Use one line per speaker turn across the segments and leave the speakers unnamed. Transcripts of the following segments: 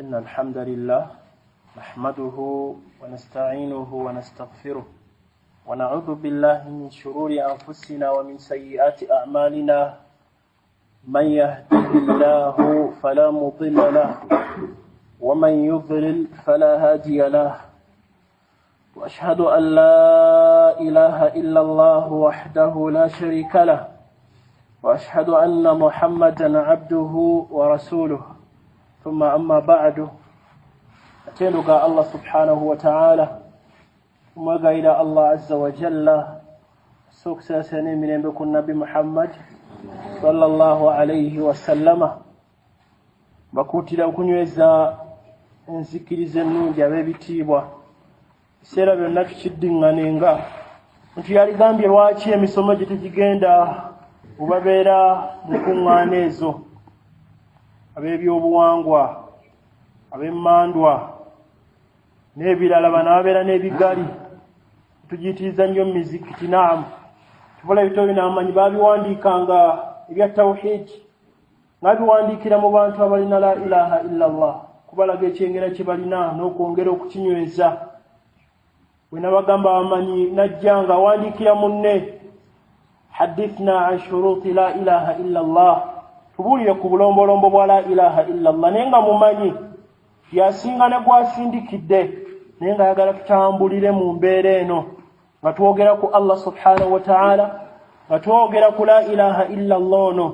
إن الحمد لله نحمده ونستعينه ونستغفره ونعوذ بالله من شرور أنفسنا ومن سيئات أعمالنا من يهده الله فلا مضل له ومن يضلل فلا هادي له وأشهد أن لا إله إلا الله وحده لا شريك له وأشهد أن محمدا عبده ورسوله ثم أما بعد أتلقى الله سبحانه وتعالى ثم إلى الله عز وجل سوكسا سنين من بكم نبي محمد صلى الله عليه وسلم bakuti da kunyweza enzikirize nnungi ab'ebitiibwa biseera byonna tukiddinganenga nti yaligambye lwaki emisomo gye tegigenda obabeera mu kuŋŋaana ezo ab'ebyobuwangwa ab'emmandwa n'ebirala bano ababeera n'ebigali tugiyitiriza nnyo mu mizikiti naamu tubula ebitabo binaamanyi baabiwandiikanga ebya tawhidi nga biwandiikira mu bantu abalina la ilaha illa Allah kubalaga ekyengera kye balina n'okwongera okukinyweza bwe nabagamba bamanyi najjanga awandiikira munne hadithna an shuruti la ilaha illa Allah tubuulire ku bulombolombo bwa la ilaha illa Allah naye nga mumanyi yasinga ne gwasindikidde naye nga ayagala tutambulire mu mbeera eno nga twogera ku Allah subhanahu wa ta'ala nga twogera ku la ilaha illa Allah ono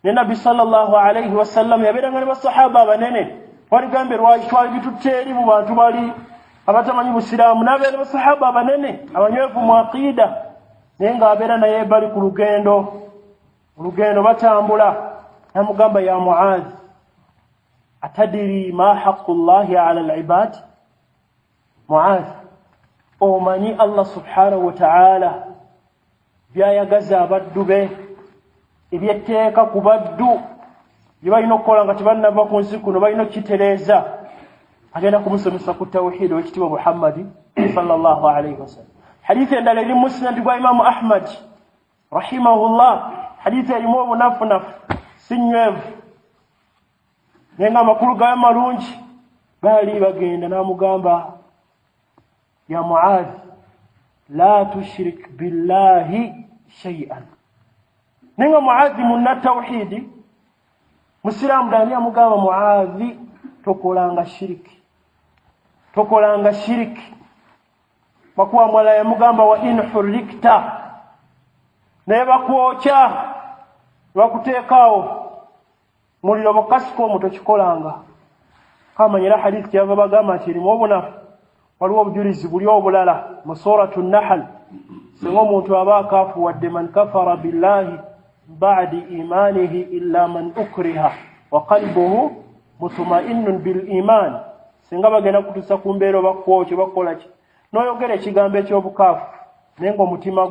ne Nabbi sallallahu alayhi wa sallam yabeeranga ne basahaba abanene waligambye lwaki twali bitutte eri mu bantu bali abatamanyi busiraamu n'abeera ne basahaba abanene abanywevu mu aqiida naye ng'abeera naye bali ku lugendo batambula namugamba ya Muadh atadiri ma haqqu Allahi ala al-ibad Muadh omanyi Allah subhanahu wa ta'ala byayagaza abaddu be ebyetteeka ku baddu bye balina okukola nga tebannava ku nsi kuno balina okukitereeza agenda kumusomesa ku tawhidi w'ekitiibwa Muhammadi sallallahu alayhi wasallam hadithi endala eri musnad gwa Imaamu Ahmad rahimahullah hadithi erimu obunafunafu sinywevu naye nga amakulu gayo malungi baali bagenda n'amugamba ya Muadh la tushrik billahi shay'an naye nga Muadh munna tawhidi musiraamu dani amugamba Muadh tokolanga shiriki bakuwa mwala yamugamba wa in hurrikta naye bakwokya bakuteekaawo muliro bukasiko omuto kikolanga kamanyira hadithi kyava bagamba nti erimu obunafu waliwo obujulizi buli obulala mu suratu Nahl singa omuntu aba akaafuwadde man kafara billahi ba'di imanihi illa man ukriha wa qalbuhu mutma'innun bil iman singa bagenda kutusa ku mbeera bakwokye bakola ki n'oyogera ekigambo eky'obukaafu naye ng'omutima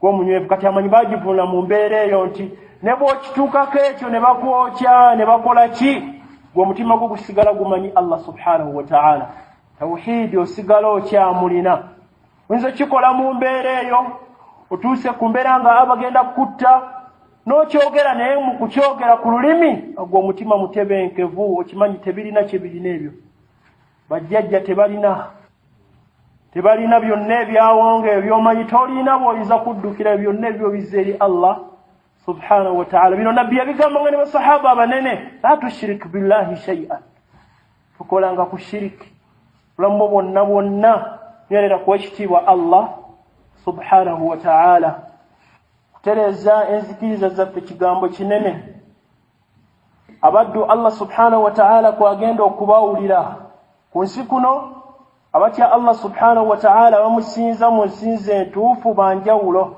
gw'omunywevu kati amanyi baagivunula mu mbeera eyo nti ne bw'okituukako ekyo ne bakwokya ne bakola ki gw'omutima gwo gusigala gumanyi Allah subhanahu wa ta'ala tawhidi osigala okyamulina oyinza okikola mu mbeera eyo otuuse ku mbeera nga abagenda kutta n'okyogera naye mu kukyogera ku lulimi gw'omutima mutebenkevu okimanyi tebirina kye birina ebyo bajjajja tebalina byonna ebyawonga ebyomanyi tolina bw'oyinza kuddukira byonna ebyo bizza eri Allah subhanahu wa ta'ala bino nabbi yabigambanga ne basahaba abanene la tushrik billahi shay'an tukolanga ku shiriki bulamu bwonna nyerera ku ekitiibwa Allah subhanahu wa ta'ala kutereeza enzikiriza zaffe kigambo kinene abaddu Allah subhanahu wa ta'ala kwagenda okubawulira ku nsi kuno abatya Allah subhanahu wa ta'ala bamusinza mu nsinza entuufu banjawulo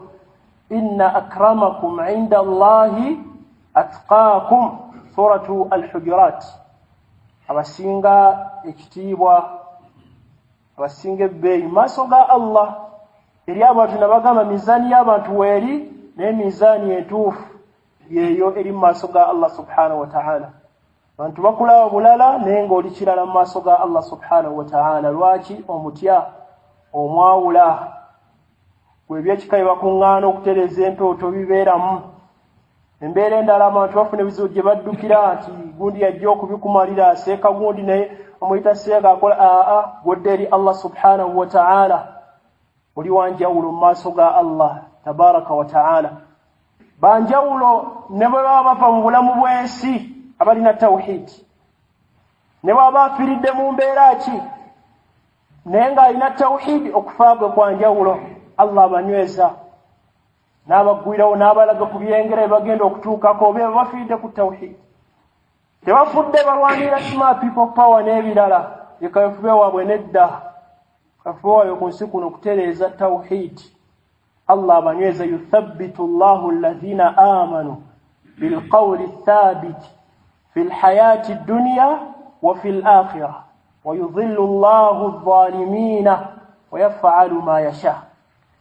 inna akramakum inda Allahi atqaakum suratu al-Hujurat abasinga ekitiibwa abasinga ebbeeyi maaso ga Allah eri abantu nabagamba mizaani y'abantu weeri naye mizaani entuufu yeeyo eri mu maaso ga Allah subhanahu wa ta'ala abantu bakulaba bulala naye ng'oli kirala mu maaso ga Allah subhanahu wa ta'ala lwaki omutya omwawula bw'ebyekika bye bakuŋŋaana okutereeza entooto bibeeramu embeera endala abantu bafuna ebizibu gye baddukira nti gundi yajja okubikumalira aseeka gundi naye omuyita seeka akola goddeeri Allah subhanahu wa ta'ala oli wanjawulo mu maaso ga Allah tabaraka wa ta'ala. Banjawulo ne bwe baba bava mu bulamu bw'ensi abalina tawhid, ne bwaba afiiridde mu mbeera ki naye ng'alina tawhid, okufa gwe kwanjawulo. Allah abanyweza n'abaggwirawo n'abalaga ku byengera bagenda okutuukako be bafiiridde ku tawhid. Tebafudde balwanira smart people power n'ebirala yekayofube waabwe nedda, kafuba waabwe ku nsi kuno kutereeza tawhid. Allah abanyweza yuthabbitu Allahu alladhina amanu bilqawli thabit fil hayati dunya wa fil akhirah wa yudhillu Allahu adh-dhalimina wa yaf'alu ma yasha.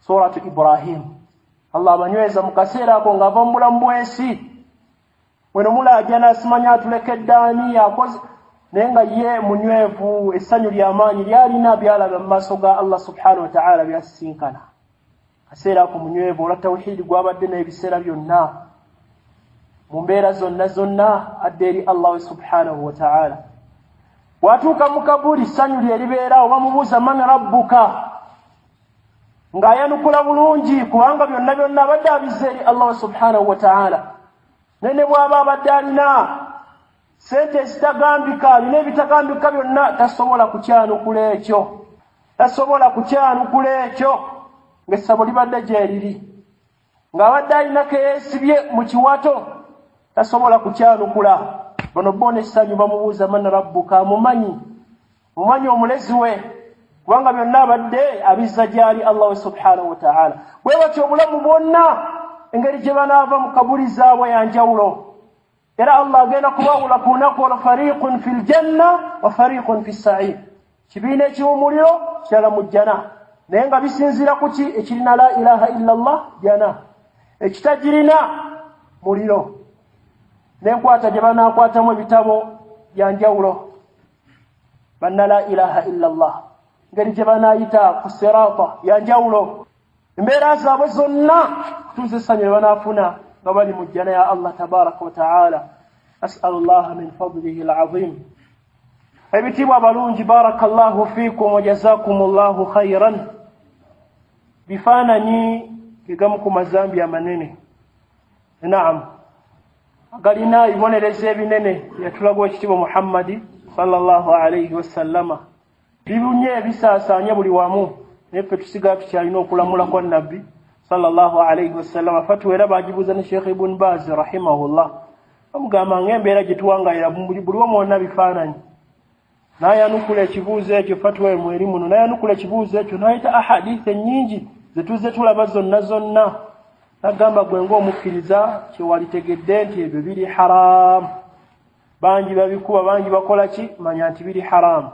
Suratu Ibrahim. Allah abanyweza mu kaseera ako ng'ava mu bulamu bw'ensi weno mulaaja n'asimanya atulekedde ani yakoze naye nga ye munywevu, essanyu ly'amaanyi lyalina byalaba mu maaso ga Allah subhanahu wa ta'ala byasisinkana. Kaseera ako munywevu olwa tawhidi gwabadde n'ebiseera byonna mu mbeera zonna adde eri Allah subhanahu wa ta'ala. Watuuka mu kabuli ssanyu lye libeerawo, bamubuuza man rabbuka, ng'ayanukula bulungi kubanga byonna abadde abizza eri Allah subhanahu wa ta'ala. Nene bw'aba abadde alina sente ezitagambika, alina ebitagambika byonna, tasobola kukyanukula ekyo ng'essabo libadde gye liri, ng'abadde alina ke yeesibye mu kiwato tasobola kukyanukula. Bono bona essanyu bamubuuza man rabbuka, mumanyi omulezi we, kubanga byonna abadde abizza gyali Allah subhanahu wa ta'ala. Bwe batyo obulamu bwonna engeri gye banaava mu kabuli zaabwe yanjawulo, era Allah agenda kubawula ku lunaku olwo, fariqun fil janna wa fariqun fis sa'ir, kibiina ekimu muliro kirala mu jjana, naye nga bisinziira ku ki? Ekirina la ilaha illa Allah jana, ekitagirina muliro. N'enkwata gye banaakwatamu ebitabo byanjawulo, banna la ilaha illa Allah, ngeri gye banaayita ku sirata yanjawulo. Embeera zaabwe zonna kutuuza essanyu lye banaafuna nga bali mu jjana ya Allah tabaraka wa ta'ala. As'alu llaha min fadlihi al-azim. Ebitiibwa abalungi, barakallahu fiikum wa jazakumullahu khayran. Bifaananyi gegamu ku mazambi amanene, naam, galina ebibonerezo ebinene yatulaga ekitiibwa Muhammadi sallallahu alayhi wa sallama. Bibunye ebisaasaanye buli wamu, naye ffe tusigala tukyalina okulamula kwa nabbi sallallahu alayhi wa sallama. Fatwa era bagibuuza ne Sheikh Ibn Baz rahimahullah, bamugamba ng'embeera gye tuwangaalira buli omu wonna bifaananyi. N'ayanukula ekibuuzo ekyo, fatwa mweri muno, n'ayanukula ekibuuzo ekyo n'ayita ahadith ennyingi ze tuzze tulaba zonna. N'agamba gwe ng'omukkiriza kyewalitegedde nti ebyo biri haramu. Bangi babikuba, bangi bakola ki? Manya nti biri haramu.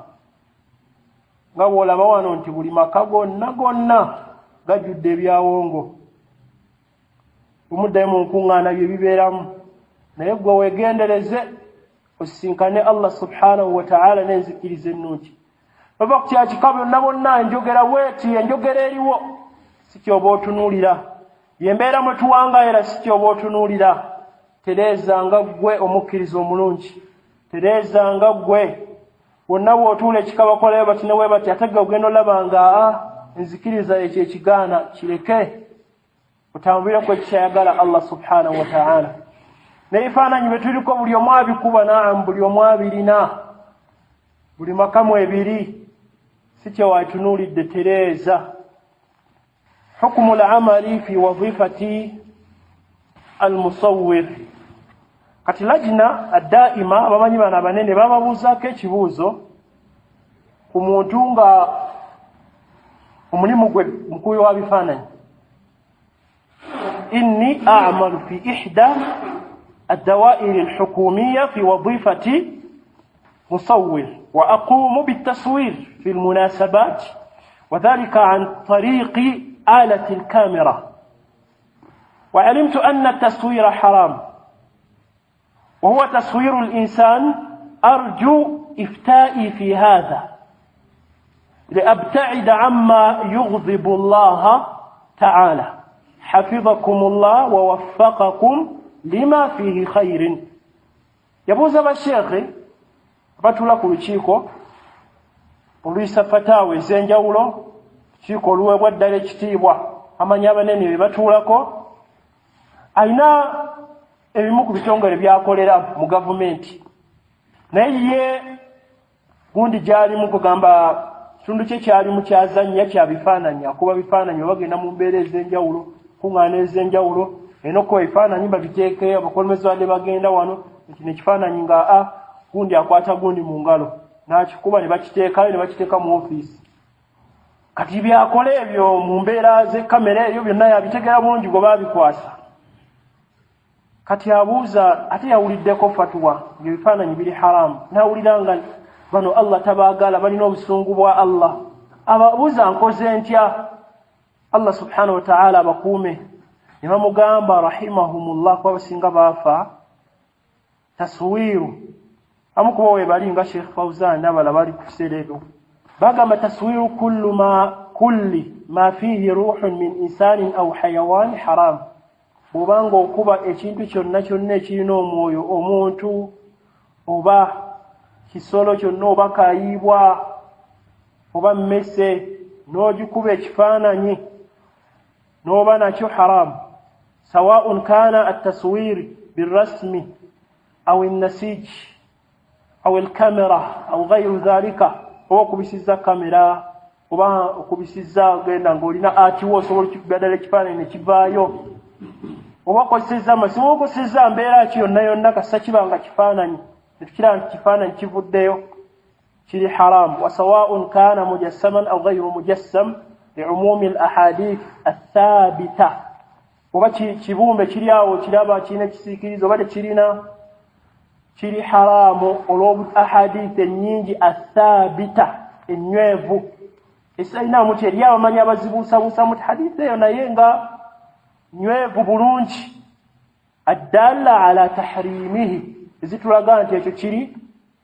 Nga bw'olaba wano nti buli maka gonna gajjudde ebyawongo, omuddayo mu nkuŋŋaana bye bibeeramu, naye gwe weegendereze osisinkane Allah subhanahu wa ta'ala n'enzikiriza ennungi. Bava ku kyakika bonna enjogera bweti, enjogera eriwo si kyoba otunuulira, yembeera mwe tuwangaayira si kyoba otunuulira. Tereeza nga ggwe omukkiriza omulungi, tereeza nga ggwe wonna bw'otuula ekika bakolayo bati ne bwe bati, ate gwe ogenda olaba nga enzikiriza ekyo ekigaana, kireke otambulire ku ekikyayagala Allah subhanahu wa ta'ala. N'ebifaananyi bye tuliko buli omu abikuba, naam, buli omu abirina, buli makamu ebiri, si kyewatunuulidde. Tereeza حكم العمل في وظيفة المصور. Kati lajina adaima abamanyi bana abanene bababuuzaako ekibuuzo ku muntu nga omulimu gwe mukubi wa bifaananyi. Inni a'malu fi ihda الدوائر الحكومية في وظيفة مصور، وأقوم بالتصوير في المناسبات، وذلك عن طريق آلة الكاميرا. وعلمت أن التصوير حرام وهو تصوير الإنسان. أرجو إفتائي في هذا لأبتعد عما يغضب الله تعالى. حفظكم الله ووفقكم لما فيه خير. yabuuza bashekhe abatula ku lukiiko oluyisa fatawa ez'enjawulo lukiiko oluweebwa ddala ekitiibwa amanyi abanene be batuulako alina ebimu ku bitongole byakolera mu gavumenti naye ye gundi gy'alimu kugamba kitundu kye kyalimu kyazannya kya bifaananyi akuba bifaananyi bagenda mu mbeera ez'enjawulo kuŋŋaana ez'enjawulo era okuba ebifaananyi babiteeke abakulembeze badde bagenda wano ekino ekifaananyi nga gundi akwata gundi mu ngalo n'akikuba ne bakiteekayo ne bakiteeka mu ofiisi kati byakola ebyo mu mbeera z'ekkamera ebyo byonna yabitegera bulungi gwe baabikwasa kati abuuza ate yawuliddeko fatuwa ng'ebifaananyi biri haramu n'awulira nga bano Allah tabaagala balina obusungu bwa Allah ababuuza nkoze ntya Allah subhanahu wa ta'ala abakuume ne bamugamba rahimahumullah kuba basinga baafa taswiru amu kuba webali nga Sheikh Fawzan n'abala bali ku kiseera ebyo bagamba taswiru kulli ma fihi ruhun min insanin aw hayawan haram bw'obanga okuba ekintu kyonna kyonna ekirina omwoyo omuntu oba kisolo kyonna oba kaayibwa oba mmese n'ogikuba ekifaananyi n'oba nakyo haramu sawaun kana at-taswir birrasmi aw an-nasij aw al-kamera aw ghayru dhalika oba okubisizza kamera oba okubisizza genda ng'olina atiwo osobola okikugadala ekifaananyi ne kivaayo oba okozesezza amasimu okozesezza mbeera ki yonna yonna kasa kibanga kifaananyi netukira nti kifaananyi kivuddeyo kiri haramu wasawaun kana mujassaman aw ghayru mujassam liumumi al-ahadith athabita oba kibumbe kiri awo kiraba kirina ekisiikirizo oba tekirina kiri haramu olw'obu ahadith ennyingi athabita ennywevu esalinamu ti eri abamanyi abazibuusabuusamu ti hadith eyo naye nga nywevu bulungi addalla ala tahrimihi ezitulaga nti ekyo kiri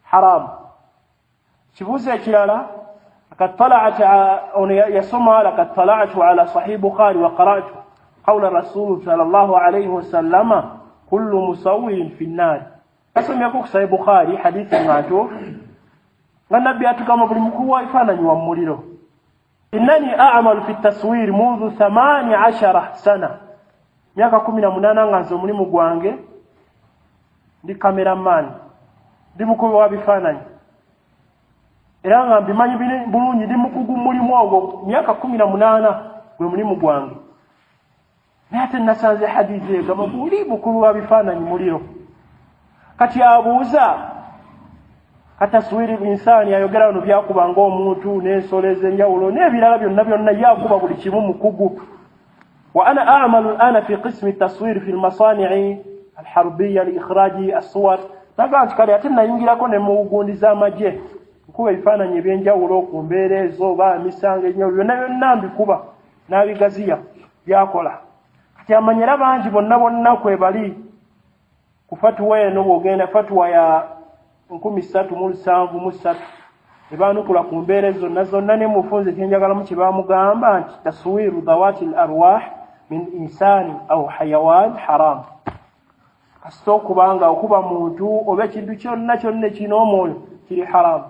haramu kibuuzo ekirala yasoma lakad tala'tu ala sahih bukhari wa qara'tu qawla rasul sallallahu alayhi wa sallama kullu musawwirin fi an-nar asomyako ku sahih bukhari hadithi ngato nga nabbi atugamba buli mukuwa ifaananyi wa muliro innani a'malu fi at-taswir mundu 18 sana myaka 18 nga nze omulimu gwange ndi cameraman ndi mukubi wa bifaananyi era nga mbimanyi bulungi ndi mukugu mulimu ogwo myaka 18 gwe mulimu gwange naye ate nasanze hadithi egamba buli mukubi wa bifaananyi muliro kati abuuza kataswiri insani ayogera wano byakuba ng'omuntu n'ensolo ez'enjawulo n'ebirala byonna byonna yakuba buli kimu mukugu وأنا أعمل الآن في قسم التصوير في المصانع الحربية لإخراج الصور نقاط كرياتنا ينجلكم نموغون زامجه kuba ebifaananyi ebyenjawulo ku mbeera ezo oba emisango enjawulo byonna byonna mbikuba n'abigaziya byakola kati amanyira bangi bonna bonna kwebali ku fatuwa eno bw'ogenda fatuwa ya 1373 ebaanukula ku mbeera ezo zonna zonna ne mufunze kyenjagalamu kye baamugamba nti taswiru dhawati al-arwah min insani aw hayawan haram kasita okubanga okuba muntu oba ekintu kyonna kyonna ekirina omwoyo kiri haramu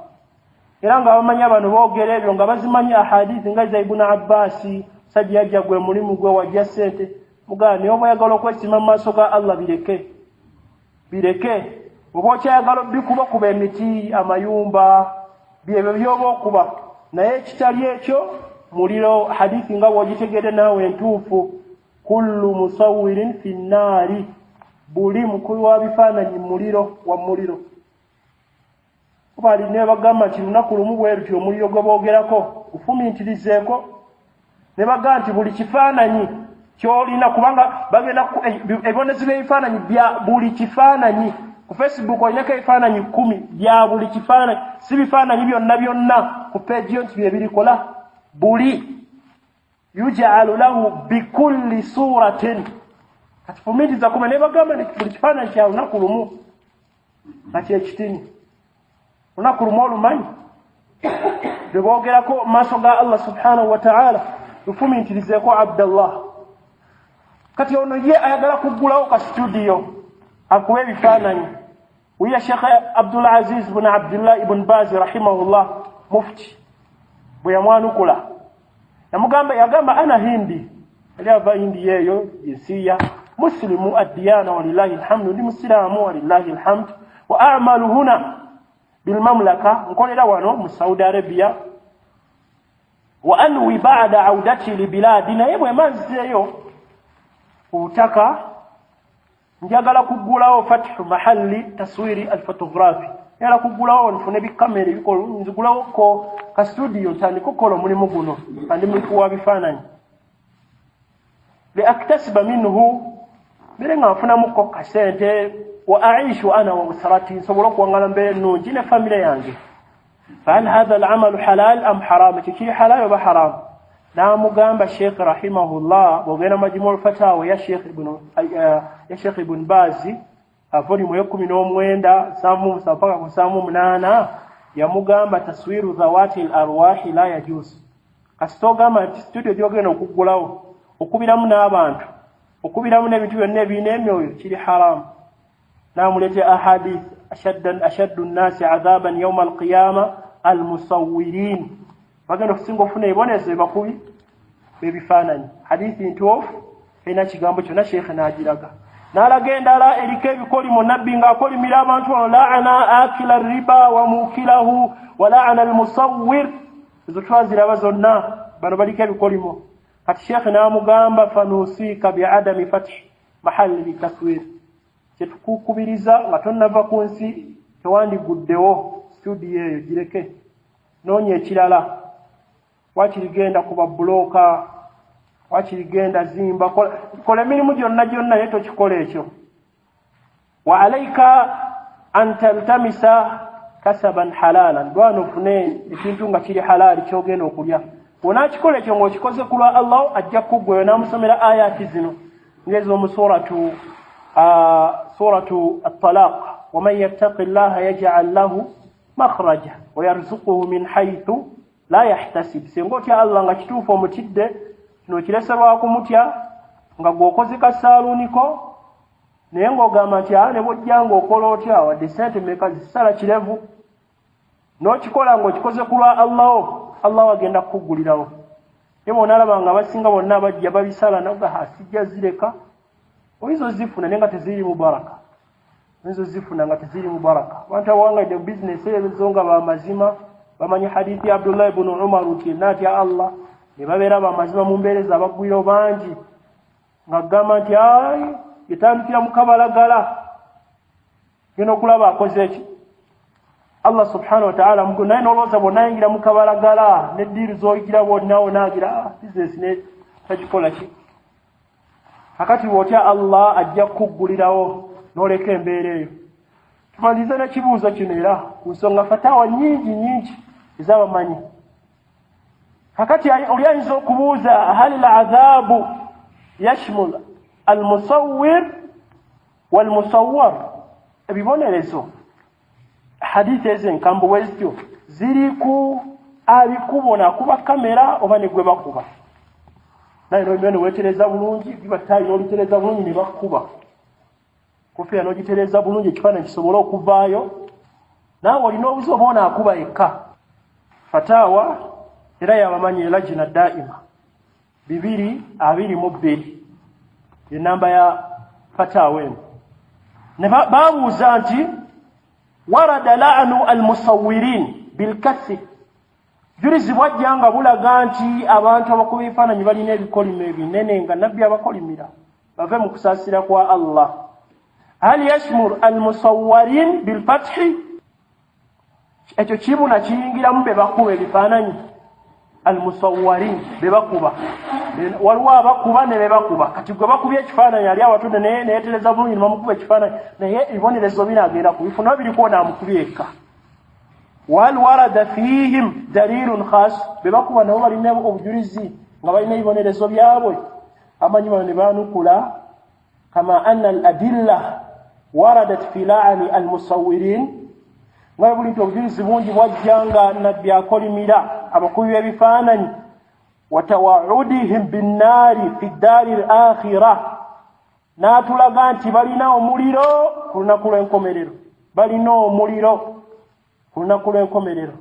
era nga bamanyi abantu boogera ebyo nga bazimanyi ahadithi nga za Ibn Abbas sajja yajja gwe mulimu gwe wajja ssente mugamba naye oba oyagala okwesima mu maaso ga Allah bireke oba okyayagala bikuba kuba emiti amayumba byebyo byoba okuba naye ekitali ekyo muliro hadithi nga bw'ogitegedde naawe entuufu kullu musawwirin fi nnaari buli mukulu wa bifaananyi muliro wa muliro bali ne bagamba nti lunaku lumu bwe lutyo omuliro gwe boogerako gufumiitirizeeko ne bagamba nti buli kifaananyi ky'olina kubanga bagenda ebibonezi by'ebifaananyi bya buli kifaananyi ku Facebook olinako ebifaananyi 10 bya buli kifaananyi si bifaananyi byonna byonna ku peegi yo nti bye birikola buli yuj'alu lahu bikulli suratin kati fumiitiriza kuma ne bagamba nti buli kifaananyi kya lunaku lumu kati ekitini lunaku lumu olumanyi bwe boogerako maaso ga Allah subhanahu wa ta'ala lufumiitirizeeko Abdallah kati ono ye ayagala kuggulawo ka studio akuba ebifaananyi ويا شيخ عبد العزيز بن عبد الله بن باز رحمه الله مفتي bweyamwanukula yagamba ana hindi ali ava hindi yeyo jinsiya muslimu ad-diyana walillahi alhamdu ndi muslimu walillahi alhamd wa a'malu huna bil mamlaka nkolera wano mu Saudi Arabia wa anwi ba'da audati li biladina yebwe manziyo utaka njagala kugulawo fathu mahalli taswiri al-photography yala kugulawo nfune bikamera bikolo nzigulawo ko ka studio tani kokolo mulimu guno andi mukuwa bifananyi li aktasiba minhu birenga afuna muko kasente wa aishu ana wa usrati sobola kuangala mbe nungi ne familia yange فهل هذا العمل حلال ام حرام تشي حلال ولا حرام na mugamba Sheikh rahimahullah bogena majmul fatawa ya Sheikh Ibn Bazi volume ya 19 samu sapaka ku samu 8 ya mugamba taswiru zawati al-arwah la yajuz kasitogamba studio gyogena okugulawo okubiramu n'abantu okubiramu n'ebintu byonna ebinemyoyo kiri haram namulete ahadith ashaddu an-nas 'adaban yawm al-qiyamah al-musawwirin bagenda kusinga ofuna iboneze bakubi bebifananyi hadithi ntuofu ina kigambo kyonna Sheikh najiraga nalagenda la erike bikoli mu nabbi nga akolimira abantu la'ana akila riba wa mukilahu wa la'ana al-musawwir zotwazira bazonna bano balike bikolimo kati Sheikh namugamba fanusika bi'adami fath mahalli taswir kitukukubiriza nga tonnava ku nsi tewandi guddewo studio eyo gireke nonye ekirala wakirigenda kuba bloka wakirigenda zimba kola mirimu gyonna yeto kikole ekyo wa alayka an taltamisa kasaban halalan dwano fune ekintu nga kiri halali kyogenda okulya wona kikole ekyo ng'okikoze kulwa Allah ajja kugweyo namusomera ayati zino ngezo mu suratu at-talaq wa man yattaqillaha yaj'al lahu makhraja wa yarzuquhu min haythu la yahtasib sengoti Allah nga kitufu omutidde kino kireserwa kumutya nga gwokoze kasaluniko naye ng'ogamba nti ne bwojjanga okola otya wadde sente meka zisala kirevu n'okikola ng'okikoze kulwa Allah agenda kukugulirawo emo nalaba nga basinga bonna bajja babisala naga hasijja zireka oizo zifuna nenga teziri mubaraka nizo zifuna nga teziri mubaraka wanta wanga de business ezonga ba mazima bamanyi hadithi ya Abdullah ibn Umar utinati ya Allah ne babera ba mazima mu mbereza abagwiro bangi ngagamba nti ai itambira mukabalagala kino kulaba akoze ki Allah subhanahu wa ta'ala muguna noloza bonayingira mukabalagala ne diri zoyigira bonawo nagira business ne takikola ki hakati wotya Allah ajja kugulirawo noleka embeera eyo tumalize na kibuuzo kino era ku nsonga fatawa nyingi ezabamanyi hakati oliyinza okubuuza hal al-adhabu yashmul al-musawwir wal-musawwar ebibonerezo hadithi ezenkambo wezityo ziri ku abikubona kuba kamera oba ne gwe bakuba naye n'obyone wetereza bulungi bibatayi n'olitereza bulungi ne bakuba kufia n'ogitereza bulungi ekifaananyi kisobola okuvaayo naawe olina obuzi obaona akuba yekka fatawa era yabamanyi lajina daima 222 enamba ya fatawa eno ne babuuza nti warada la'nu al-musawwirin bil-kassi julizi bwajjanga bulaga nti abantu abakuba ebifaananyi balina ebikolimo ebinene nga nabbi abakolimira bave mu kusaasira kwa Allah hal yashmur al-musawwirin bil-fathi ekyo kibuna kiyingiramu be bakuba ebifaananyi al-musawwirin be bakuba waliwo abakuba ne be bakuba kati gwe bakubye ekifaananyi ali awatudde naye yetereza bulungi ne bamukuba ekifaananyi naye ebibonerezo binagenda kubifuna birikuona amukubye ekka wal warada fihim dalilun khas be bakuba nabo balina obujulizi nga balina ebibonerezo byabwe amanyi bano ne banukula kama anna al-adilla waradat fi la'ani al-musawwirin nga bulinto obujulizi bungi bwajjanga nabbi akolimira abakubi ebifaananyi watawa'udihim bin-nari fi ddari al-akhirah natulaga nti balina omuliro ku lunaku lw'enkomerero balina omuliro ku lunaku lw'enkomerero.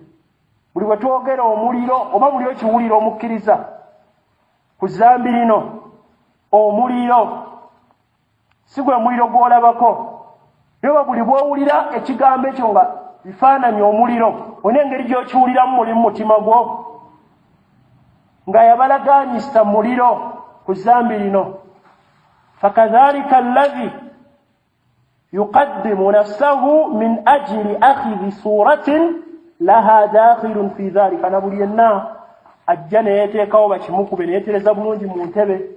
Buli bwe twogera omuliro oba buli ekiwuliro omukkiriza ku zambi lino, omuliro si gwe muliro gw'olabako, naye buli bw'owulira ekigambo ekyo nga bifaananyi omuliro, olina engeri gy'okiwuliramu muli mu mutima gwo nga yabalagaanyisa muliro ku zambi lino. fakadhalika alladhi yuqaddimu nafsahu min ajli akhidhi suratin laha dakhilun fi dhalika. Na buli yenna ajja neyeteekawo bakimukube neyetereza bulungi mu ntebe,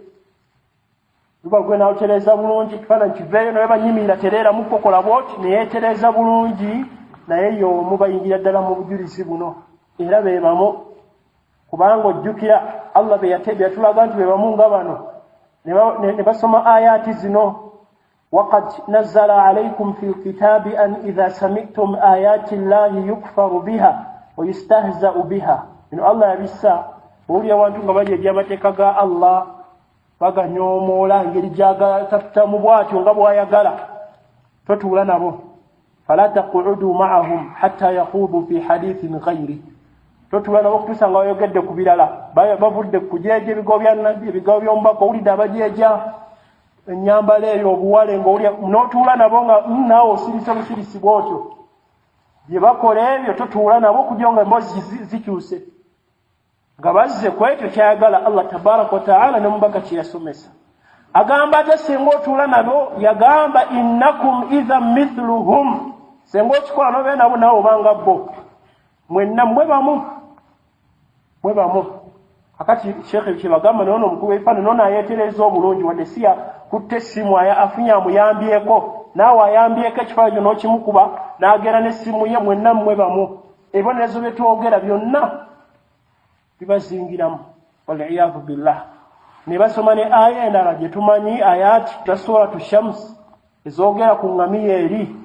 luba gwe naotereza bulungi kifaananyi kiveeyo naye banyimirira tereera mukokola bwoti neyetereza bulungi, naye y'omu bayingira ddala mu bujulizi buno. Era beebamu, kubanga ojjukira Allah beyatulaga nti beebamu nga bano ne basoma ayaati zino. وقد نزل عليكم في الكتاب أن إذا سمعتم آيات الله يكفر بها ويستهزأ بها. إنه الله يبسا بولي وانتم قبل يجابتك الله baganyoomola engeri gy'agatta mu bwatyo nga bw'ayagala, totuula nabo. fala taqudu ma'ahum hatta yaqudu fi hadithin ghayri. Totuula nabo kutuusa nga bayogedde ku birala, bavudde ku jeeja ebigo bya nabbi, ebigo by'omubaka, owulidde abajeeja ennyambala eyo obuwale ng'owulya, n'otuula nabo nga naawe osirise busirisi bwotyo. Bye bakola ebyo totuula nabo kujja nga emboozi zikyuse nga bazze ku ekyo kyayagala Allah tabaraka wa ta'ala n'omubaka kye yasomesa. Agamba ate singa otuula nabo, yagamba innakum idhan mithluhum, singa okikola nobe nabo naawe obanga bo, mwenna mwe bamu. Akati Sheikh kyebagamba nono omukulu w'ebifaananyi nono ayeetereza obulungi, wadde si kutte essimu afunye amuyambyeko, naawe ayambyeko ekifaananyi n'okimukuba n'agera n'essimu ye, mwenna mwe bamu. Ebibonerezo bye twogera byonna bibazingiramu, waliyadhu billah. Ne basoma ne aya endala gye tumanyi, ayati za suratu Shams ezoogera ku ngamiya eri,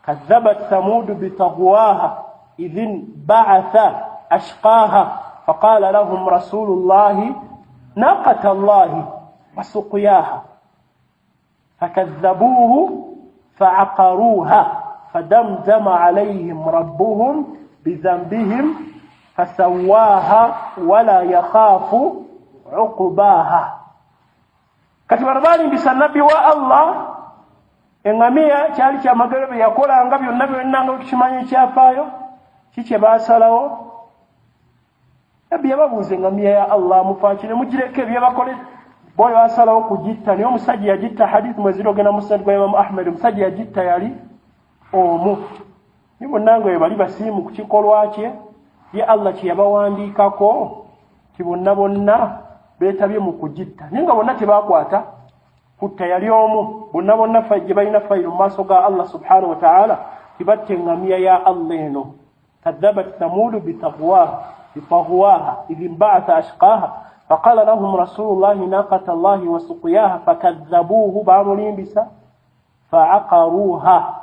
kadhabat thamudu bitagwaha idhin ba'atha ashqaha faqala lahum rasulullahi naqata allahi wasuqiyaha fakadhabuhu fa'aqaruha fadamdama alayhim rabbuhum bidhanbihim fasawaha wala yakhafu uqbaha. Kati bano balimbisa nabbi wa Allah engamiya kyali kyamagero bye yakolanga byonna byonnanga tukimanyi kyafaayo kikye baasalawo. Nabbi yababuuza engamiya ya Allah mufaakire mugireke ebyebakolera boyo basalawo kugitta, naye omusajja yagitta. Hadith mwezirogena musnad gwa Imam Ahmed, omusajja yagitta yali omu. Ni bonnanga bwe bali basiimu ku kikolwa kye ye Allah kye yabawandiikako ti bonna beetabye mu kugitta, naye nga bonna tebakwata kutta, yali omu. Bonna fajje balina fayiro mu maaso ga Allah subhanahu wa ta'ala, tibatte engamiya ya Allah eno. kadhabat thamudu bitagwaha idhin ba'atha ashqaha faqala lahum rasulullahi naqata allahi wa suqiyaha fakadhabuhu, bamulimbisa fa'aqaruha,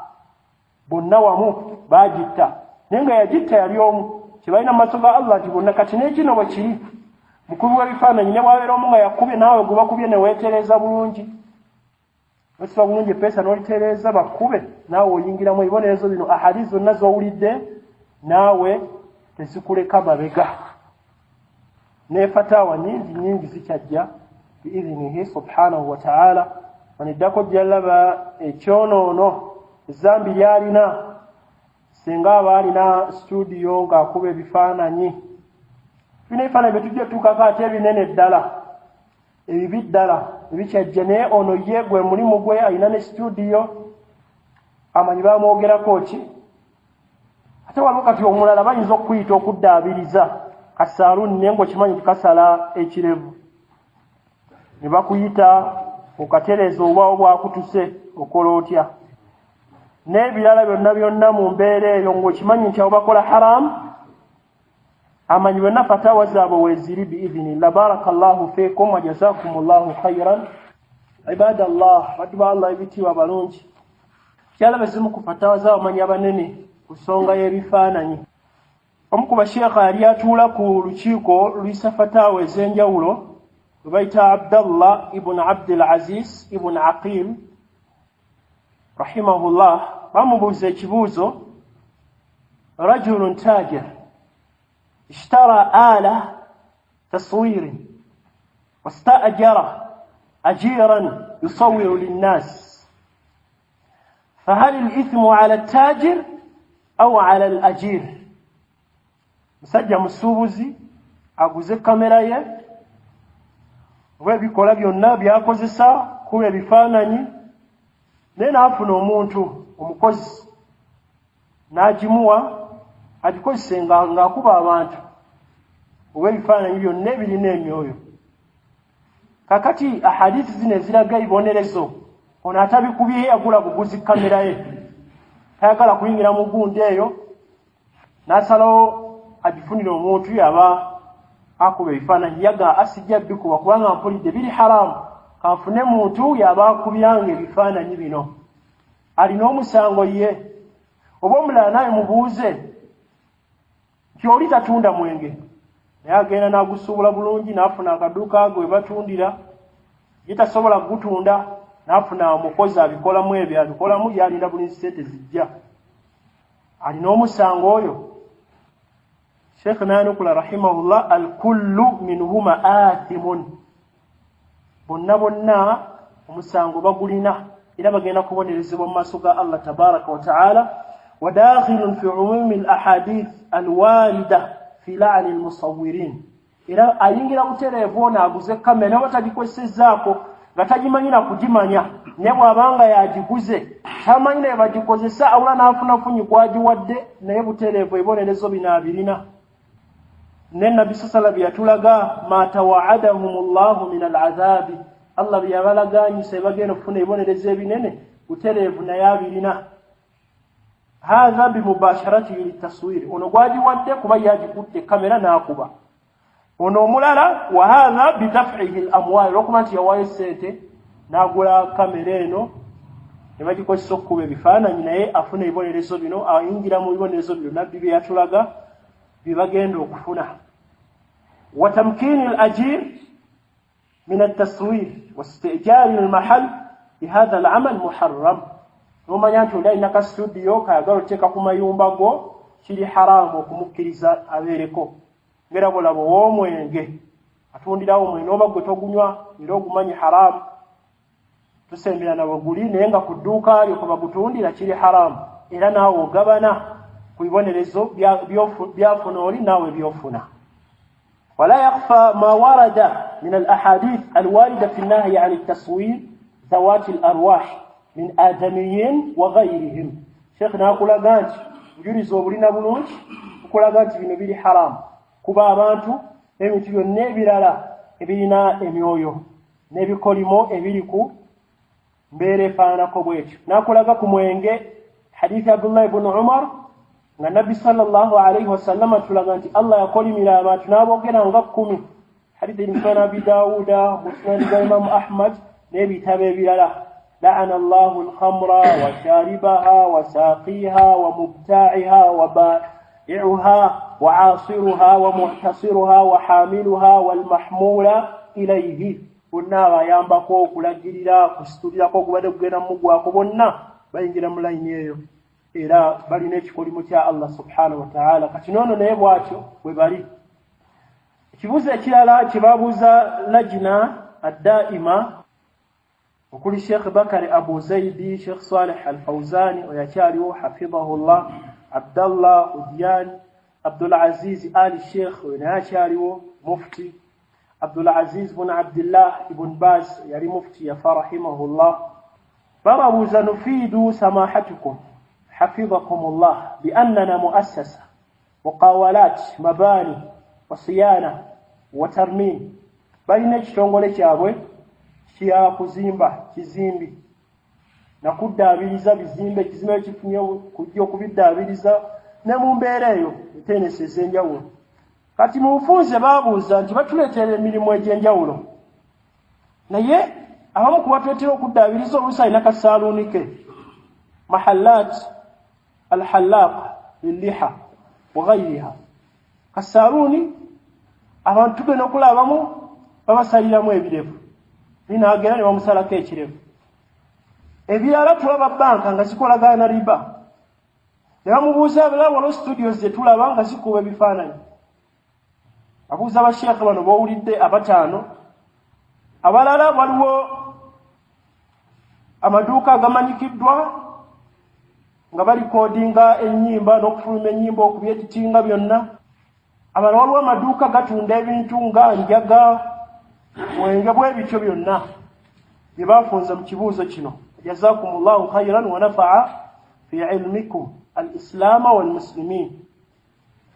bonna wamu bagitta, naye nga yagitta yali omu. Kibalina mu maaso ga Allah nti bonna. Kati n'ekino bwe kiri mukulu w'ebifaananyi, ne bwabeera omu nga yakubye naawe gwe bakubye ne weetereeza bulungi, wesiba bulungi epeesa n'olitereeza bakube, naawe oyingiramu ebibonerezo bino. Ahadisi zonna z'owulidde naawe tezikuleka mabega, ne fataawa nyingi zikyajja biidhinihi subhanahu wa ta'ala. Waniddako jjalaba ekyonoono ezambi lyalina singa aba alina studio ng'akuba ebifaananyi. Bino ebifaananyi bye tujja tuukako ate ebinene ddala, ebibi ddala ebikyajja, naye ono ye gwe mulimu gwe, alina ne studio, amanyi bamwogerako ki. Ate waliwo kati omulala bayinza okuyita okuddaabiriza kasaaluni, naye ng'okimanyi tukasala ekirevu, ne bakuyita okatereeza obwawo bwakutuse okola otya, n'ebirala byonna mu mbeera eyo ng'okimanyi nti abo bakola haramu. Amanyi byonna fatawa zaabwe weeziri biidhinillah. Barakallahu fiikum wa jazakumullahu khairan. Ibadallah, baddu ba Allah ebitiibwa balungi, kyalaba ezimu ku fatawa z'abamanyi abanene ku nsonga y'ebifaananyi. Omu ku basheekha yali atuula ku lukiiko luyisa fatawa ez'enjawulo, lwe bayita Abdallah ibn Abdul Aziz ibn Aqil rahimahullah. bamubuuza ekibuuzo rajulun tajir ishtara ala taswirin واستأجر أجيرا يصور للناس فهل الإثم على التاجر أو على الأجير؟ مسجى مسوبوزي aguze kamera ye webikola byonna byakozesa kuba ebifaananyi naye naafuna omuntu omukozi n'agimuwa agikozese ng'akuba abantu olw'ebifaananyi byonna ebirina emyoyo. Kakati ahadithi zino eziraga ibonerezo ono atabikubye agula buguzi kamera ye tayagala kuyingira mu gundi eyo n'asalawo agifunire omuntu yaba akuba ebifaananyi yaga asijja bikuba kubanga mpulidde biri haramu kanfune muntu yaba akubyanga ebifaananyi bino alina omusango ye oba omulala naye mubuuze nti oli tatunda mwenge naye agenda n'agusuubula bulungi n'afuna akaduuka ago we batundira ye tasobola kugutunda n'afuna omukozi abikolamu ebyo abikolamu yalinda buli sente zijja alina omusango oyo. Sheikh nanukula rahimahullah alkullu minhuma athimun bonna omusango bagulina era bagenda kubonerezebwa mu maaso ga Allah tabaraka wa ta'ala wa dakhilun fi umumi al-ahadith al-warida fi la'n al-musawwirin era ayingira kuterevu ona aguze kamera batagikosezaako nga tagimanyira kugimanya ne bw'abanga yagiguze tamanyi ne bagikozesa awula n'afuna funyi kwagiwadde naye buterevu ebibonerezo bino abirina. Nabi sallallahu yatulaga ma tawaadahumullahu min al'adhabi Allah byabalaganyise bagenda kufuna ebibonerezo ebinene buterevu naye abirina. Hadha bimubasharati litaswiri ono gwagiwadde kuba yagikutte kamera n'akuba ono omulala wa hadha bidaf'ihi al-amwal okuba nti yawayo sente n'agula kamera eno ne bagikozesa okukuba ebifaananyi naye afuna ebibonerezo bino ayingira mu bibonerezo bino nabbi bye yatulaga bibagenda okufuna. وتمكين الأجير من التصوير واستئجار المحل بهذا العمل محرم. وما ينتو لأنك استوديو كأقول تيكا كما يومبغو شيري حرام وكمكريزا أبيريكو ngera bola bw'omwe nge atundirawo omwe n'obagwe togunywa era ogumanyi haramu tusembera n'abaguli naye nga ku dduuka lyo kwe bagutundira kiri haramu era naawe ogabana ku bibonerezo byafuna oli naawe byofuna. ولا يخفى ما ورد من الأحاديث الواردة في النهي عن التصوير ذوات الأرواح من آدميين وغيرهم. شيخنا أقول لك جريز وبرنا بلونج أقول لك بنو بيلي حرام kuba abantu ebintu byonna ebirala ebirina emyoyo n'ebikolimo ebiri ku mbeera efaananako bwekyo. Nakulaga ku mwenge hadithi Abdullah ibn Umar nga Nabbi sallallahu alayhi wasallam atulaga nti Allah yakolimira abantu n'aboogera nga 10 hadithi eri Abi Dawuda musnad ga Imam Ahmad n'ebitabo ebirala. لعن الله الخمر وشاربها وساقيها ومبتاعها وبائعها وعاصرها ومعتصرها وحاملها والمحمولة إليه. قلنا يامبكو kulagirira kusitulirako kubadde kugenda mugwako bonna bayingira mu layini eyo era balina ekikolimo kya Allah subhanahu wa ta'ala. Kati nono naye bwatyo bwe bali. Ekibuuzo ekirala kibabuuza lajina addaima okuli Sheikh Bakari Abu Zaidi, Sheikh Salih Al-Fawzani oyakyaliwo hafidhahullah, Abdallah Udyan, Abdul Aziz Ali Sheikh oyakyaliwo mufti, Abdul Aziz bin Abdullah ibn Baz yali mufti yafa rahimahullah. bababuuza nufidu samahatukum hafidhakumullah biannana muassasa muqawalat mabani wa siyana wa tarmim balina ekitongole kyabwe kya kuzimba kizimbi na kuddaabiriza bizimbe ekizimbe ekifunye kujja okubiddaabiriza ne mu mbeera eyo entenesi ez'enjawulo. Kati mu bufunze baabuuza nti batuleetera emirimu egy'enjawulo naye abamu kubatwetera okuddaabiriza oluusi alina kasaaluuni ke mahallat alhallaq lilliha wa ghayriha. Kasaaluuni abantu tugenda okulabamu babasaliramu ebirevu ninaagera ne bamusalako ekirevu ebirala tulaba banka nga zikolagana riba ne bamubuuza abalala waliwo studios ze tulaba nga zikuba ebifaananyi abuuza abasheekhe bano bowulidde abataano abalala waliwo amaduuka agamanyikiddwa nga balikoodinga ennyimba n'okufuluma ennyimba okubyetitinga byonna abalala waliwo amaduuka gatunda ebintu nga njaga mwenge bw'ebityo byonna bye baafunza mu kibuuzo kino jazakumullahu khairan wa nafa'a fi ilmikum al-islaama wal-muslimin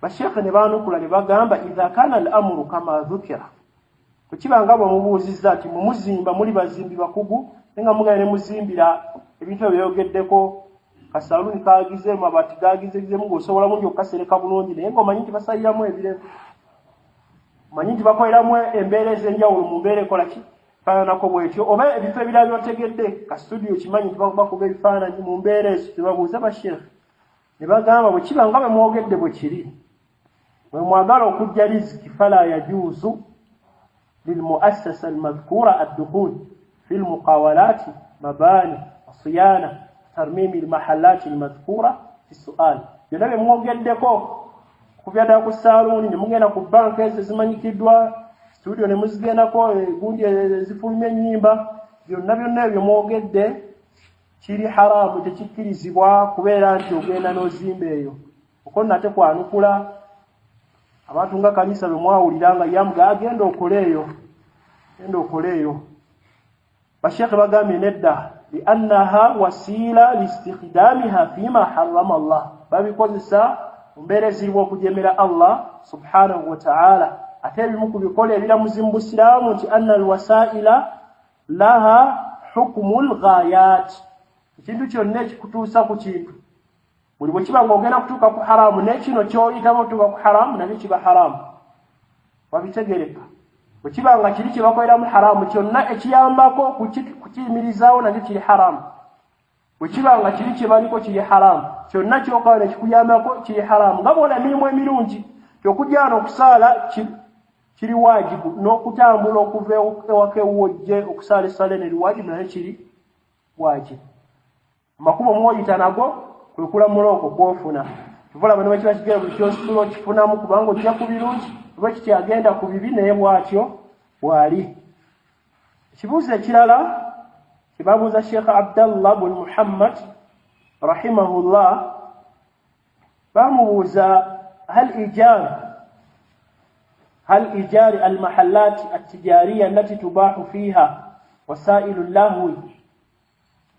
basheekhe ne baanukula ne bagamba idha kana al-amru kama dhukira kukibanga bamubuuzizza ati mumuzimba muli bazimbi bakugu nga mugane muzimbira ebintu ebyogeddeko kasaluni kaagize mabati gaagize mugosobola mungi okukasereka bulungi naye ng'omanyi nti basayiramu ebirevu manyi nti bakoleramu embeera ez'enjawulo mu mbeera ekola ki faananako bwetyo oba ebifo ebirala byotegedde ka studio kimanyi nti bakuba ebifaananyi mu mbeera ezo tebabuuza basheekhe ne bagamba bwe kiba nga bwe mwogedde bwe kiri bwe mwagala okujja riziki fala yajuuzu lilmuassasa almadhkura addukhul fi lmuqawalati mabani wasiyana tarmimi almahallati almadhkura fi sual byonna bye mwogeddeko kuvya ddala ku saaluuni ne mugenda ku banka ezo zimanyikiddwa studio ne muzigendako gundi ezifulumya ennyimba byonna ebyo mwogedde kiri haramu tekikkirizibwa kubeera nti ogenda n'ozimba eyo oko nate kwanukula abantu nga kanisa bwe mwawulira nga yamuga agenda okole eyo basheekhe bagambye nedda liannaha wasiila liistikhdamiha fima harrama Allah babikozesa mu mbeera ezirimu okujemera Allah subhanahu wa ta'ala ate ebimu ku bikola ebiramuzi mu busiraamu nti anna alwasaila laha hukmu lghayat ekintu kyonna ekikutuusa ku kintu buli bwe kiba ng'ogenda kutuuka ku haramu n'ekino ky'oyitamu otuuka ku haramu nabyo kiba haramu wabitegereka bwe kiba nga kiri kye bakoleramu haramu kyonna ekiyambako kukiyimirizaawo nabyo kiri haramu bwe kiba nga kiri kye baliko kiri haramu kyonna kyokola ne kikuyambako kiri haramu nga bw'ola emirimu emirungi kyokujjana okusaala kiri wajibu n'okutambula okuva ewaka ewojje okusaala essala eno eri wajibu naye kiri wajibu amakubo mwoyita nago kwe kulamula okwo kwofuna tuvulaba ne bwekiba kigera buli kyositula okifunamu kubanga ojja ku birungi oba kikyagenda ku bibi naye bw'atyo bw'ali ekibuuzo ekirala kibabuuza Sheikh Abdallah bun Muhammad rahimahullah bamubuuza هل إيجار المحلات التجارية التي تباح فيها وسائل اللهو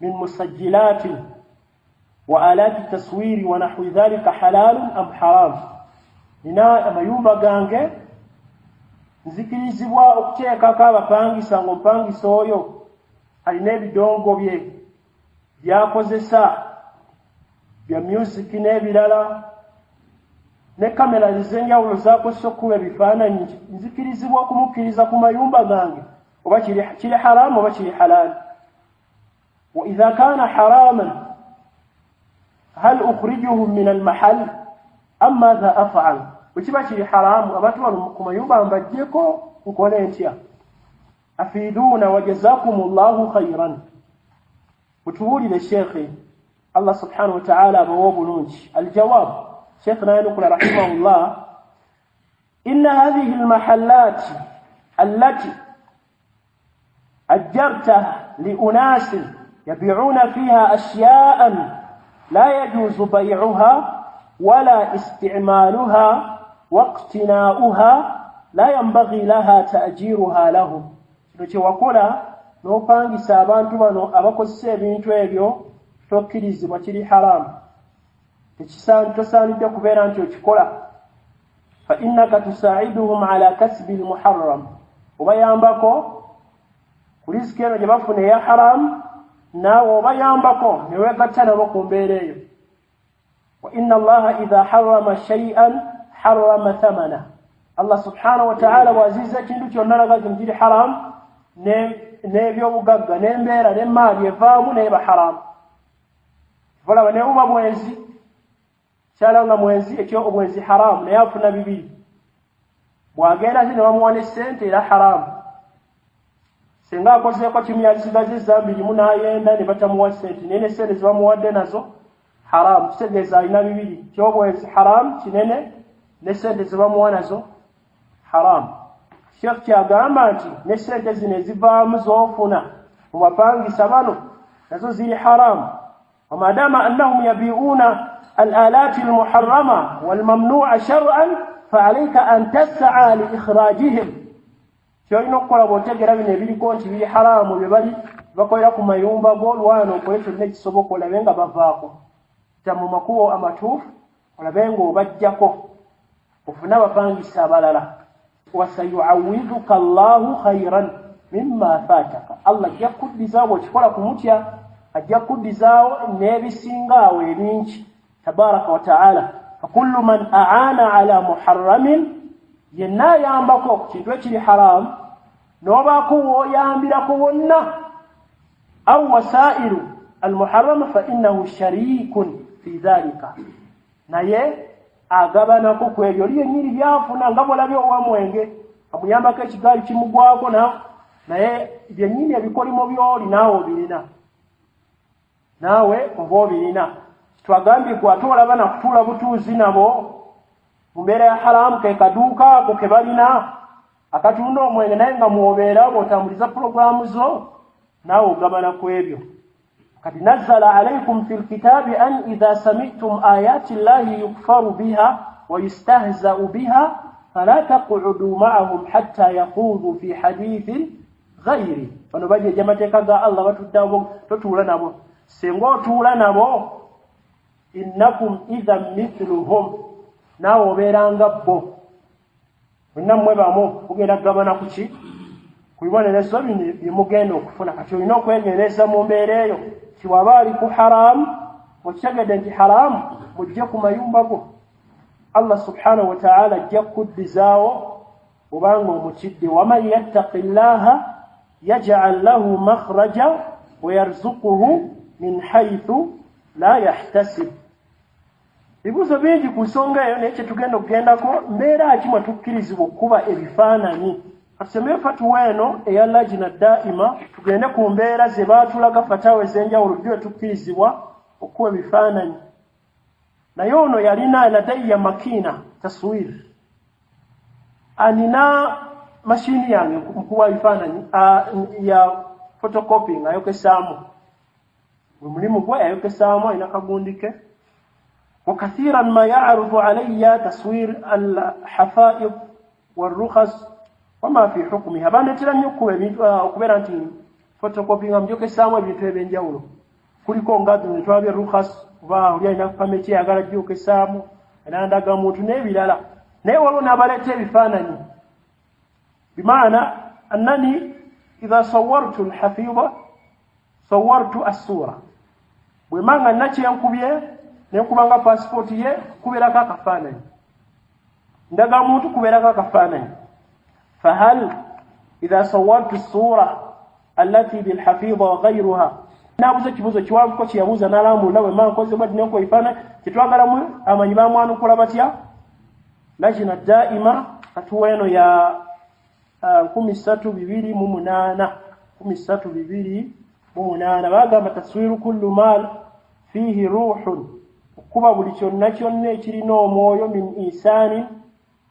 من مسجلات وآلات التصوير ونحو ذلك حلال أم حرام؟ هنا amayumba gange nzikirizibwa okuteekako abapangisa ng'omupangisa oyo alina ebidongo bye byakozesa bya music n'ebirala ne kamera ez'enjawulo z'akozesa okukuba ebifaananyi nzikirizibwa okumukkiriza ku mayumba gange oba kiri haramu oba kiri halaali wa idha kana haraman hal ukhrijuhum min almahal am madha af'al bwe kiba kiri haramu abantu bano ku mayumba mbajjeko nkole ntya afiduuna wa jazakumullahu khairan mutubuulire sheekhe Allah subhanahu wa ta'ala abawa obulungi aljawab شيخنا يقول رحمه الله إن هذه المحلات التي أجرتها لأناس يبيعون فيها أشياء لا يجوز بيعها ولا استعمالها واقتناؤها لا ينبغي لها تأجيرها لهم وقال n'opangisa abantu bano abakozesa ebintu ebyo tokkirizibwa kiri haramu tosaanidde kubeera nti okikola fa innaka tusaa'iduhum ala kasbi almuharram obayambako ku riziki eno gye bafuna eya haramu naawe obayambako ne weegatta nabo ku mbeera eyo wa inna allaha idha harrama shay'an harrama thamana Allah subhanahu wa ta'ala bw'aziiza ekintu kyonna lagazi mugiri haramu n'ebyobugagga n'embeera n'emaali evaamu neeba haramu volaba ne buba mwezi kyalanga mwezi ekyo omwezi haramu naye afuna bibiri bw'agenda ate ne bamuwa ne ssente era haramu singa akozeeko kimu yalisigaza zambiri munayenda ne batamuwa sente nene sente zibamuwadde nazo haram kitegeeza alina bibiri kyobwezi haram kinene ne sente zibamuwa nazo haram Sheikh kyagamba nti ne sente zino ezivaamu z'ofuna mu bapangisa bano nazo ziri haram wamadama annahum yabi'una الآلات المحرمة والممنوع شرعا فعليك أن تسعى لإخراجهم kyolina okukola bw'otegera bino ebiriko nti biri haramu bye bali bakolera ku mayumba g'olwana okole kyonna ekisoboka olabe nga bavaako ta mu makubo amatuufu olabe nga obajjako ofune abapangisa abalala wasayuawidhuka allahu khairan mimma faataka allah ajja kuddizaawo bw'okikola ku mutya ajja kuddizaawo n'ebisingaawo ebingi tabaraka wa ta'ala fakullu man aana ala muharramin yenna yambako kintu ekiri haram nobaako woyambirako wonna au wasairu almuharrama fa innahu sharikun fi dhalika naye agabanako ku ebyo lyennyini byafuna nga bwolabye owamwenge amuyambako ekigaali kimugwako naye byennyini ebikolimo byoli naawe obirina naawe oba obirina twagambye gwe ate olaba nakutuula butuuzi nabo mu mbeera ya haramu ke kaduuka ako ke balina akatunda omwenge naye nga mwobeera bw'otambuliza pulogulaamu zo naawe ogabana ku ebyo kati nazzala alaykum fi lkitaabi an idha sami'tum ayati llahi yukfaru biha wa yustahza'u biha fala taq'udu ma'ahum hatta yakhudhu fi hadithin ghayri bano bajeja amateeka ga allah batuddawo totuula nabo singa otuula nabo innakum idhan mithluhum naawe obeeranga bo mwenna mmwe bamu kugenda kugabana ku ki ku bibonerezo bino byemugenda okufuna kati olina okwegendereza mu mbeera eyo kiwaba ali ku haramu okitegedde nti haramu mujje ku mayumba go allah subhanahu wa ta'ala ajja kuddizaawo obanga omukidde waman yattaqi llaha yaj'al lahu makhraja wa yarzuquhu min haythu la yahtasib bibuzo bingi ku nsonga eyo naye kyetugenda okugendako mbeera ki mwe tukkirizibwa okuba ebifaananyi katusemeye fatuwa eno eya lajina daima tugende ku mbeera ze baatulaga fatawa ez'enjawulo ddyo tukkirizibwa okuba ebifaananyi naye ono yalina ladayya makiina taswir anina mashini yange mukuba ebifaananyi ya photocopying ayokesaamu bwe mulimu gwe ayokesaamu alina kagundike وكثيرا ما يعرض علي تصوير الحفائض والرخص وما في حكمها banetera nnyo okubeera nti photocopy nga mujokesaamu ebintu ebyenjawulo kuliko nga twabye rukhas oba oli alina pameti yagala gyokesaamu enandaga muntu n'ebirala naye waliwo n'abaleeta ebifaananyi bimaana annani idha sawartu alhafidha sawartu assura bwe manga nakyenkubye nekubanga passport ye kuberako akafaananyi ndaga muntu kuberako akafaananyi fahal idha sawartu as-sura allati bil hafidha wa ghayruha nabuze kibuzo kiwavuko kiyabuza nalambula we mankoze badi neko ifana kitwagalamu amanyi bamwanukula batya lajina daima katuweno ya 13:2 bagamba taswiru kullu mal fihi ruhun kuba buli kyonna kyonna ekirina omwoyo min insani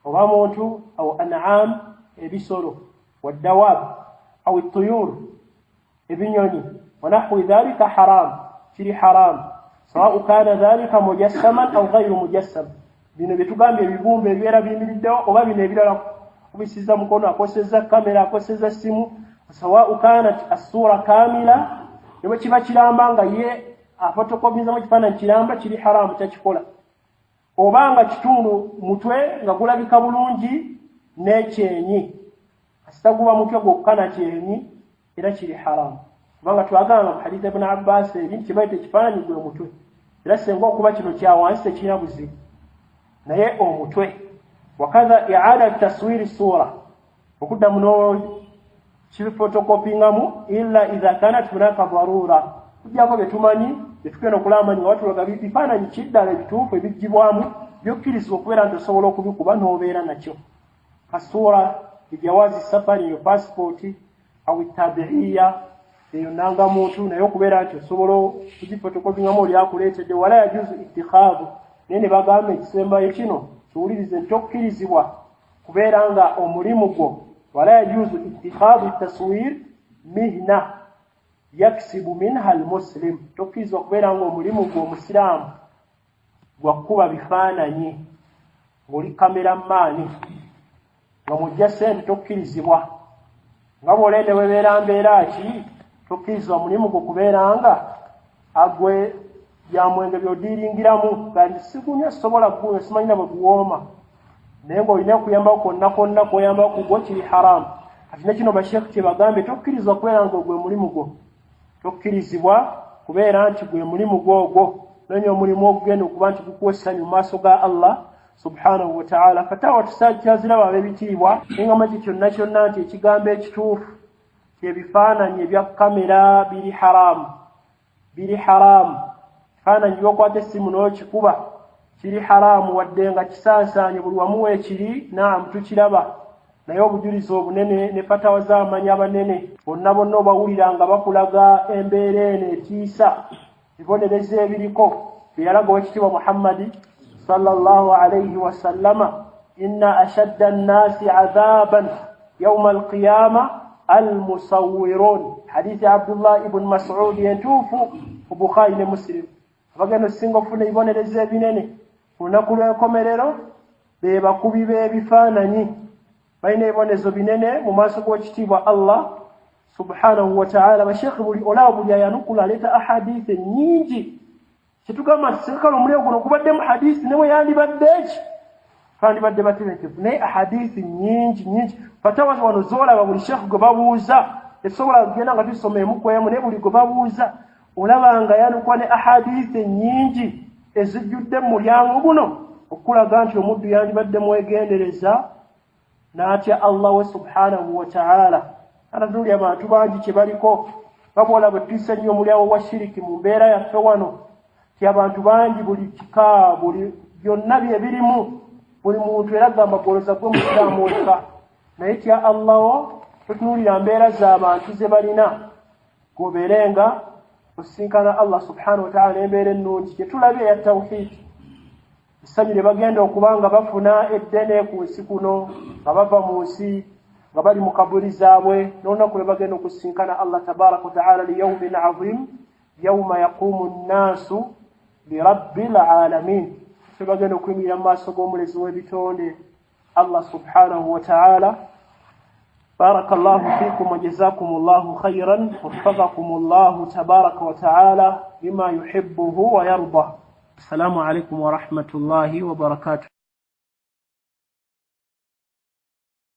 oba muntu aw an'am ebisolo waddawab aw at-tuyur ebinyonyi ونحو ذلك حرام kiri haram سواء كان ذلك مجسما أو غير مجسم bino betugambye ebibumbe ebibeera biyimiriddewo oba bino ebirala kubisiza mukono akoseza kamera akoseza simu سواء كانت الصورة كاملة nebwe kiba kiramba nga ye afotokopiza mu kifaananyi kiramba kiri haramu takikola obanga kitundu mutwe nga gulabika bulungi n'ekyenyi asitaguba mutwe gwokka na kyenyi era kiri haramu kubanga twagamba mu hadith ibn Abbas ebintu kibaite ekifaananyi gwe mutwe era senga okuba kino kya wansi tekirina buzibu naye omutwe wakadha i'ada taswiri sura okudda muno kibifotokopingamu illa idha kanat hunaka dharura kujjako betumanyi betugenda okulamanya watulaga bifaananyi kiddala ebituufu ebijjibwamu byokkirizibwa okubeera nti osobola okubikuba n'obeera nakyo kasura ejawazi safari yo passport au tabi'iyya eyonanga muntu naye okubeera nti osobola kugifotokopingamu oli akuleetedde wala yajuzu ittikhadhu nene bagamba ekisembayo kino kiwulirize tokkirizibwa kubeera nga omulimu gwo wala yajuzu ittikhadhu taswir mihna yaksibu minha almuslim tokkirizibwa kubeera nga omulimu gwo omusiraamu gwakuba bifaananyi ng'oli kameramaani nga mujja sente tokkirizibwa nga bw'olende webeera mbeera ki tokkirizibwa mulimu gwo kubeera nga agwe byamwenge by'odiringiramu gandi sigunya sobola gunya simanyina bwe guwooma naye ng'olina okuyambako konna kwoyambako kugwo kiri haramu kati nekino basheekhu kye bagambye tokkirizibwa kubeera nga ogwe mulimu gwo tokkirizibwa kubeera nti gwe mulimu gwogwo nonya omulimu ogugenda okuba nti gukuwa essanyu mu maaso ga Allah subhanahu wa ta'ala fatawa tusakyaziraba ab'ebitiibwa engamba ki kyonna nti ekigambo ekituufu kyebifaananyi ebya kamera biri haramu ebifaananyi byokwata essimu n'okikuba kiri haramu wadde nga kisaansaanye buli wamu weekiri naamu tukiraba naye obujulizi obunene ne fatawa z'amanyi abanene bonna obawulira nga bakulaga embeera eno etiisa bibonereza ebiriko byeyalaga owekitiibwa Muhammadi sallallahu alayhi wa sallama inna ashadda an-nasi adhaban yawma al-qiyama al-musawwirun hadithi Abdullah ibn Mas'ud entuufu ku Bukhari ne Muslim abagenda singa ofuna ebibonereza ebinene ku lunaku lw'enkomerero be bakubi b'ebifaananyi balina ebibonerezo binene mu maaso g'ekitiibwa Allah subhanahu wa ta'ala basheekhe buli ayanukula aleeta ahadithi nnyingi kitugamba sekala omuliro guno gubaddemu hadithi ne bwe yandibadde eki kandibadde batebenkevu naye ahadithi nnyingi fatawa wano zoolaba buli sheekhe gwe babuuza esobola kugenda nga tusoma emu ku emu naye buli gwe babuuza olaba nga yanukwa ne ahadithi nnyingi ezijjudde mu mulyango guno okulaga nti omuddu yandibadde mwegendereza n'atya Allah we subhanahu wa ta'ala anazuli abantu bangi kye baliko babwola bwe tuyisa nnyo omulyango gwa shiriki mu mbeera yaffe wano ti abantu bangi buli kika buli byonna bye birimu buli muntu era gamba gwoloza gwe musiraamu wekka naye tya Allah wo totunuulira mbeera z'abantu ze balina gobeerenga osinkana Allah subhanahu wa ta'ala embeera ennungi kyetulabye eya tawhidi essanyu lye bagenda okuba nga bafuna eddene ku nsi kuno nga bava mu nsi nga bali mu kabuli zaabwe n'olunaku lwe bagenda okusinkana Allah tabaraka wa ta'ala liyawmin azim yawma yaqumu nnaasu lirabbil alamin kye bagenda okuyimirira mu maaso g'omulezi w'ebitonde Allah subhanahu wa ta'ala بارك الله فيكم وجزاكم الله خيرا وفقكم الله تبارك وتعالى بما يحبه ويرضى السلام عليكم ورحمة الله وبركاته